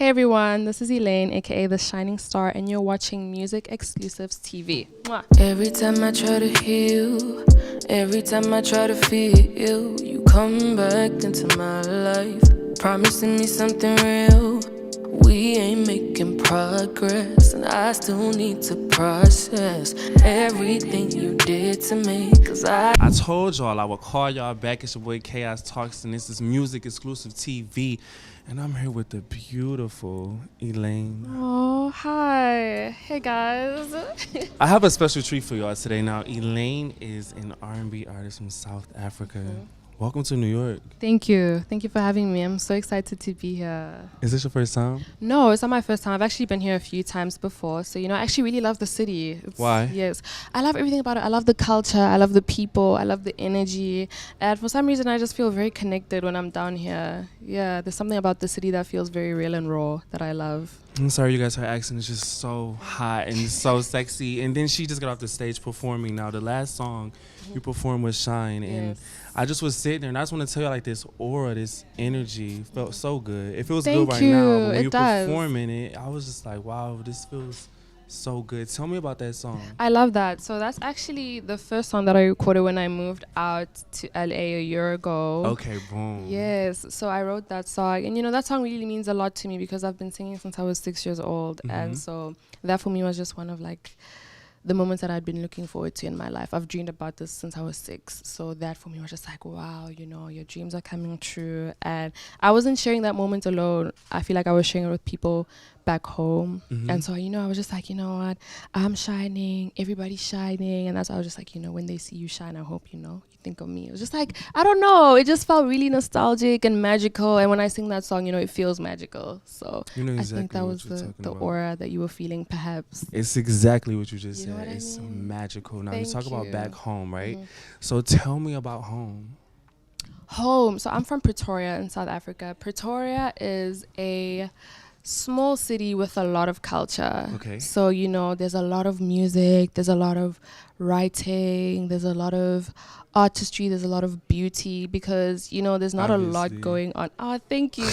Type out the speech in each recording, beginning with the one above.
Hey everyone, this is Elaine, aka The Shining Star, and you're watching Music Exclusives TV. Mwah. Every time I try to heal, every time I try to feel, you come back into my life, promising me something real. We ain't making progress, and I still need to process everything you did to me. Cause I told y'all I would call y'all back. It's your boy Khaos Talks, and this is Music Exclusive TV. And I'm here with the beautiful Elaine. Oh, hi. Hey guys. I have a special treat for y'all today. Now, Elaine is an R&B artist from South Africa. Welcome to New York. Thank you. Thank you for having me. I'm so excited to be here. Is this your first time? No, it's not my first time. I've actually been here a few times before. So, I actually really love the city. Why? Yes. I love everything about it. I love the culture. I love the people. I love the energy. And for some reason, I just feel very connected when I'm down here. Yeah, there's something about the city that feels very real and raw that I love. I'm sorry, you guys, her accent is just so hot and so sexy. And then she just got off the stage performing. Now, the last song you performed was Shine. And Yes. I just was sitting there, and I just want to tell you, like, this aura, this energy felt so good. It feels Thank good right you. now, but when It you does. performing it, I was just like, wow, this feels so good. Tell me about that song. I love that. So that's actually the first song that I recorded when I moved out to LA a year ago. Okay, boom. Yes. So I wrote that song. And, that song really means a lot to me because I've been singing since I was 6 years old. And so that for me was just one of, like, the moments that I'd been looking forward to in my life. I've dreamed about this since I was 6. So that for me was just like, wow, your dreams are coming true. And I wasn't sharing that moment alone. I feel like I was sharing it with people back home. And so, I was just like, you know what? I'm shining. Everybody's shining. And that's why I was just like, when they see you shine, I hope, you think of me. It was just like, I don't know. It just felt really nostalgic and magical. And when I sing that song, it feels magical. So Exactly I think that was the aura that you were feeling, perhaps. It's exactly what you just said. What I It's mean? magical. Now, Thank you talk about you. back home, right? So tell me about home. Home. So I'm from Pretoria in South Africa. Pretoria is a small city with a lot of culture. Okay. So, there's a lot of music, there's a lot of writing, there's a lot of artistry, there's a lot of beauty because, there's not a lot Obviously. going on. Oh, thank you.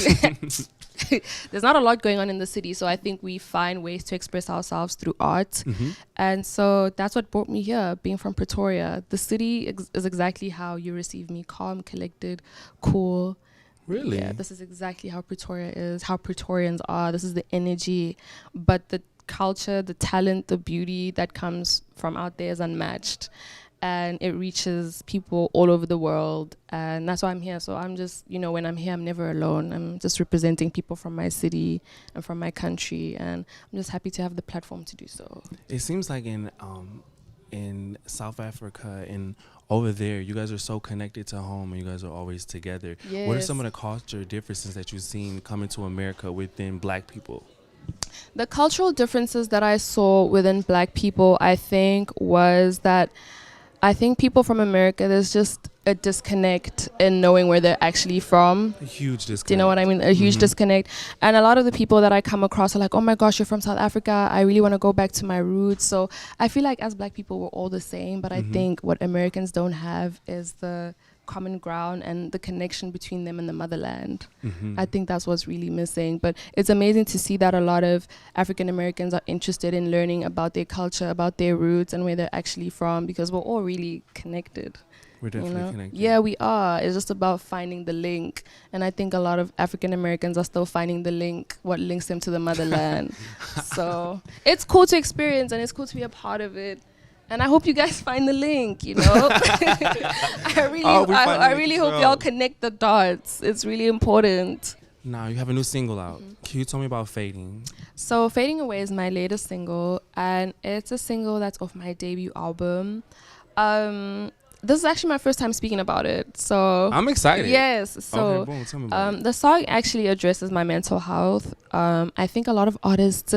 There's not a lot going on in the city. So I think we find ways to express ourselves through art. And so that's what brought me here, being from Pretoria. The city is exactly how you receive me, calm, collected, cool. Really? Yeah, this is exactly how Pretoria is, how Praetorians are. This is the energy. But the culture, the talent, the beauty that comes from out there is unmatched. And it reaches people all over the world. And that's why I'm here. So I'm just, when I'm here, I'm never alone. I'm just representing people from my city and from my country. And I'm just happy to have the platform to do so. It seems like in South Africa and over there, you guys are so connected to home and you guys are always together. What are some of the culture differences that you've seen coming to America within Black people? The cultural differences that I saw within Black people, I think, was that I think people from America, there's just a disconnect in knowing where they're actually from. A huge disconnect. Do you know what I mean? A huge disconnect. And a lot of the people that I come across are like, oh my gosh, you're from South Africa. I really want to go back to my roots. So I feel like as Black people, we're all the same. But I think what Americans don't have is the common ground and the connection between them and the motherland. I think that's what's really missing. But it's amazing to see that a lot of African Americans are interested in learning about their culture, about their roots and where they're actually from, because we're all really connected. We're definitely connected. Yeah, we are. It's just about finding the link. And I think a lot of African Americans are still finding the link, what links them to the motherland. So it's cool to experience and it's cool to be a part of it. And I hope you guys find the link, I really hope y'all connect the dots. It's really important. Now, you have a new single out. Can you tell me about Fading? So Fading Away is my latest single, and it's a single that's off my debut album. This is actually my first time speaking about it. So I'm excited. Yes. So okay, boom, tell me about it. the song actually addresses my mental health. I think a lot of artists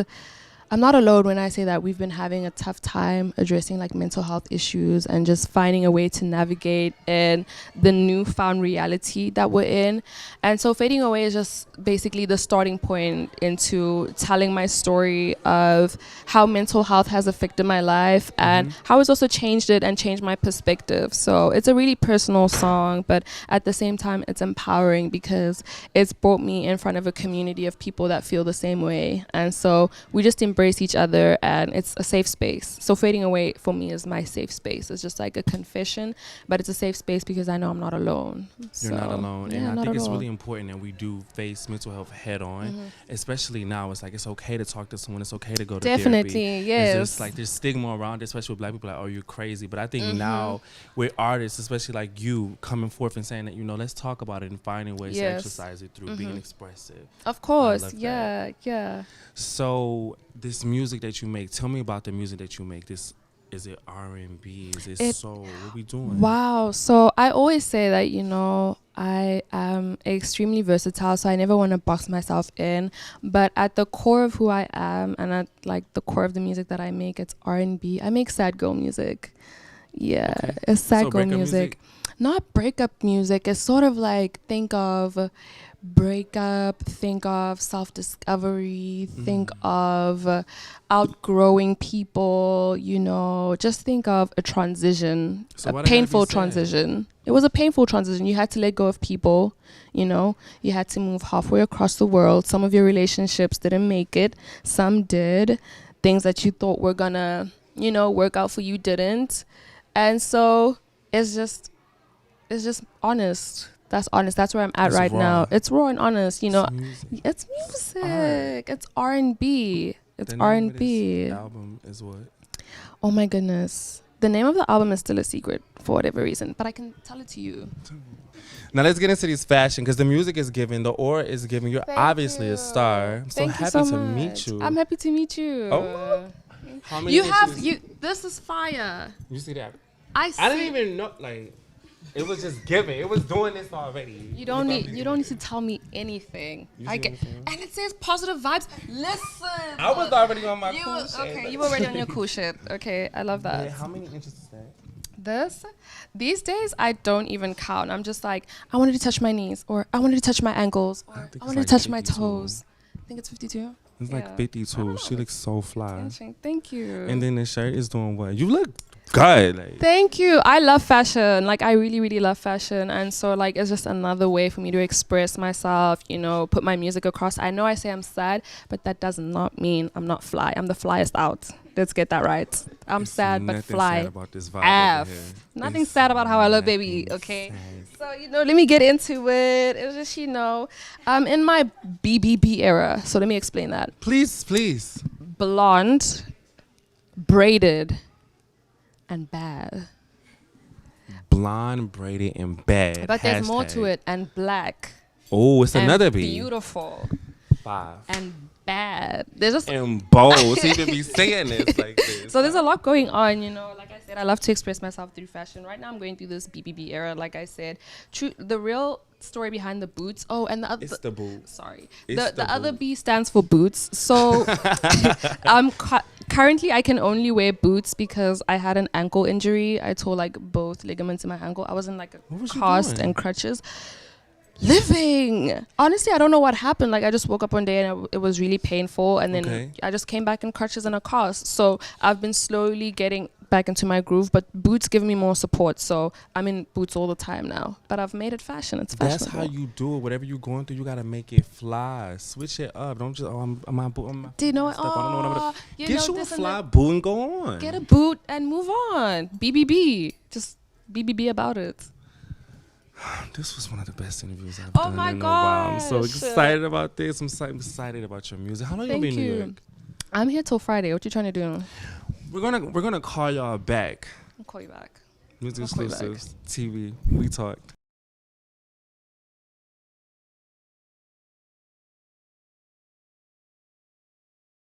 I'm not alone when I say that we've been having a tough time addressing like mental health issues and just finding a way to navigate in the newfound reality that we're in. And so Fading Away is just basically the starting point into telling my story of how mental health has affected my life and how it's also changed it and changed my perspective. So it's a really personal song, but at the same time it's empowering because it's brought me in front of a community of people that feel the same way. And so we just embrace each other, and it's a safe space. So Fading Away for me is my safe space. It's just like a confession, but it's a safe space because I know I'm not alone. You're not alone. And I think it's really important that we do face mental health head on, especially now. It's like it's okay to talk to someone. It's okay to go to therapy. Definitely, yes. It's just like there's stigma around it, especially with black people, like, oh, you're crazy. But I think now with artists, especially like you, coming forth and saying that, you know, let's talk about it and finding ways to exercise it through being expressive. Of course, yeah. So this music that you make, tell me about the music that you make. Is it R&B? Is it soul? What we doing? Wow. So I always say that, you know, I am extremely versatile, so I never want to box myself in. But at the core of who I am and at like the core of the music that I make, it's R&B. I make sad girl music. Yeah, it's sad girl music. Not breakup music. It's sort of like, think of breakup, think of self-discovery, think of outgrowing people, you know, just think of a transition, a painful transition. It was a painful transition. You had to let go of people, you know, you had to move halfway across the world. Some of your relationships didn't make it, some did. Things that you thought were gonna, you know, work out for you didn't. And so it's just honest. That's honest. That's where I'm at right now. It's raw and honest, you know. It's music. It's R&B. It's R&B. The album is what? Oh my goodness. The name of the album is still a secret for whatever reason, but I can tell it to you. Now let's get into this fashion, because the music is giving, the aura is giving. You're obviously a star. I'm so happy to meet you. I'm happy to meet you. Oh, how many this is fire. You see that? I didn't even know, like, it was just giving. It was doing this already. You don't need to tell me anything. And it says positive vibes. Listen. I was already on my cool shit. Okay, you were already on your cool shit. Okay, I love that. Yeah, how many inches is that? These days I don't even count. I'm just like, I wanted to touch my knees, or I wanted to touch my ankles, or I wanted to touch my toes. I think it's 52. It's like 52. She looks so fly. Thank you. And then the shirt is doing what? You look good. Like. Thank you. I love fashion. Like, I really, really love fashion. And so, like, it's just another way for me to express myself, you know, put my music across. I know I say I'm sad, but that does not mean I'm not fly. I'm the flyest out. Let's get that right. I'm sad, but fly. Sad about this vibe nothing sad about how I look, baby. Okay. So, you know, let me get into it. It was just, you know, in my BBB era. So let me explain that. Please. Blonde, braided, and bad. Blonde, braided, and bad. But there's more to it. And black. Oh, it's another B. Beautiful. 5. And bad. There's just and bold. So you can be saying this like this. So there's a lot going on, you know. Like I said, I love to express myself through fashion. Right now, I'm going through this BBB era. Like I said, the real story behind the boots. Oh, and the other. It's the boots. Sorry, the other B stands for boots. So currently I can only wear boots because I had an ankle injury. I tore like both ligaments in my ankle. I was in like a cast and crutches. Living. Honestly, I don't know what happened. Like, I just woke up one day and it was really painful, and then I just came back in crutches and a cast. So I've been slowly getting back into my groove, but boots give me more support. So I'm in boots all the time now. But I've made it fashion. It's fashionable. That's how you do it. Whatever you're going through, you gotta make it fly. Switch it up. Don't just do you know what? I don't know what I'm get you a fly boot and go on. Get a boot and move on. BBB. Just BBB about it. This was one of the best interviews I've done in a while. I'm so excited about this. I'm excited about your music. How long you been in New York? I'm here till Friday. What you trying to do? We're gonna call y'all back. I'll call you back. MusicXclusives TV. We talked.